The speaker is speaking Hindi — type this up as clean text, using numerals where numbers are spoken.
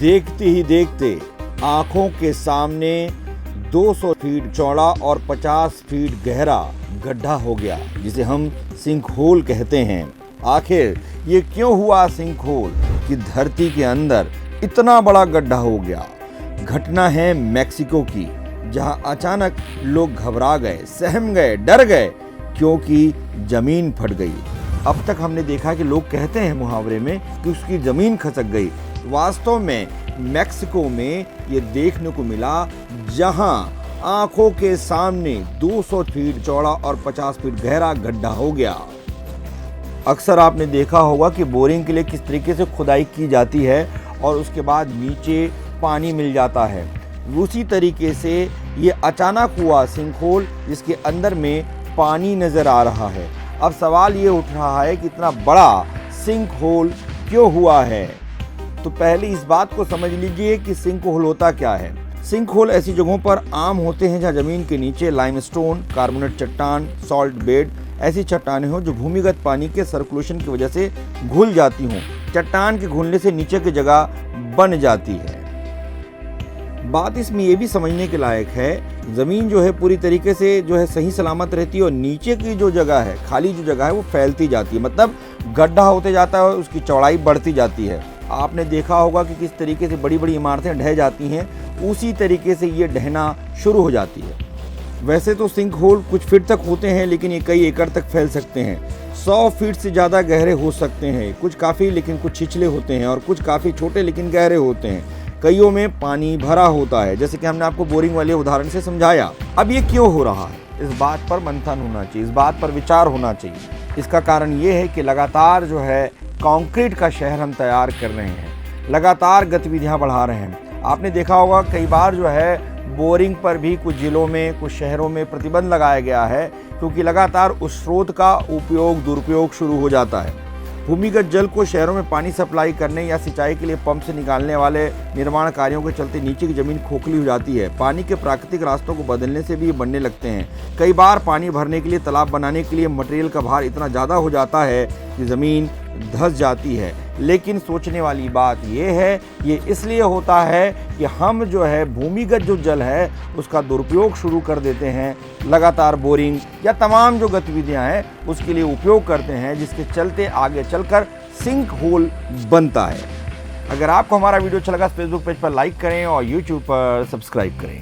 देखते ही देखते आंखों के सामने 200 फीट चौड़ा और 50 फीट गहरा गड्ढा हो गया, जिसे हम सिंक होल कहते हैं। आखिर ये क्यों हुआ सिंक होल कि धरती के अंदर इतना बड़ा गड्ढा हो गया? घटना है मैक्सिको की, जहां अचानक लोग घबरा गए, सहम गए, डर गए, क्योंकि जमीन फट गई। अब तक हमने देखा कि लोग कहते हैं मुहावरे में कि उसकी जमीन खसक गई। वास्तव में मैक्सिको में ये देखने को मिला, जहां आंखों के सामने 200 फीट चौड़ा और 50 फीट गहरा गड्ढा हो गया। अक्सर आपने देखा होगा कि बोरिंग के लिए किस तरीके से खुदाई की जाती है और उसके बाद नीचे पानी मिल जाता है। उसी तरीके से ये अचानक हुआ सिंक होल, जिसके अंदर में पानी नजर आ रहा है। अब सवाल ये उठ रहा है कि इतना बड़ा सिंक होल क्यों हुआ है? तो पहले इस बात को समझ लीजिए कि सिंक होल होता क्या है। सिंक होल ऐसी जगहों पर आम होते हैं जहां जमीन के नीचे लाइमस्टोन, कार्बोनेट चट्टान, सॉल्ट बेड ऐसी चट्टानें हों जो भूमिगत पानी के सर्कुलेशन की वजह से घुल जाती हों। चट्टान के घुलने से नीचे की जगह बन जाती है। बात इसमें ये भी समझने के लायक है, ज़मीन जो है पूरी तरीके से जो है सही सलामत रहती है और नीचे की जो जगह है, खाली जो जगह है, वो फैलती जाती है। मतलब गड्ढा होते जाता है और उसकी चौड़ाई बढ़ती जाती है। आपने देखा होगा कि किस तरीके से बड़ी बड़ी इमारतें ढह जाती हैं, उसी तरीके से ये ढहना शुरू हो जाती है। वैसे तो सिंक होल कुछ फीट तक होते हैं, लेकिन ये कई एकड़ तक फैल सकते हैं। 100 फीट से ज़्यादा गहरे हो सकते हैं। कुछ काफ़ी लेकिन कुछ छिछले होते हैं और कुछ काफ़ी छोटे लेकिन गहरे होते हैं। कईयों में पानी भरा होता है, जैसे कि हमने आपको बोरिंग वाले उदाहरण से समझाया। अब ये क्यों हो रहा है, इस बात पर मंथन होना चाहिए, इस बात पर विचार होना चाहिए। इसका कारण ये है कि लगातार जो है कंक्रीट का शहर हम तैयार कर रहे हैं, लगातार गतिविधियां बढ़ा रहे हैं। आपने देखा होगा कई बार जो है बोरिंग पर भी कुछ जिलों में, कुछ शहरों में प्रतिबंध लगाया गया है, क्योंकि लगातार उस स्रोत का उपयोग, दुरुपयोग शुरू हो जाता है। भूमिगत जल को शहरों में पानी सप्लाई करने या सिंचाई के लिए पंप से निकालने वाले निर्माण कार्यों के चलते नीचे की जमीन खोखली हो जाती है। पानी के प्राकृतिक रास्तों को बदलने से भी ये बनने लगते हैं। कई बार पानी भरने के लिए, तालाब बनाने के लिए मटेरियल का भार इतना ज़्यादा हो जाता है कि ज़मीन धंस जाती है। लेकिन सोचने वाली बात ये है, ये इसलिए होता है कि हम जो है भूमिगत जो जल है उसका दुरुपयोग शुरू कर देते हैं। लगातार बोरिंग या तमाम जो गतिविधियां हैं उसके लिए उपयोग करते हैं, जिसके चलते आगे चलकर सिंक होल बनता है। अगर आपको हमारा वीडियो अच्छा लगा, फेसबुक पेज पर लाइक करें और यूट्यूब पर सब्सक्राइब करें।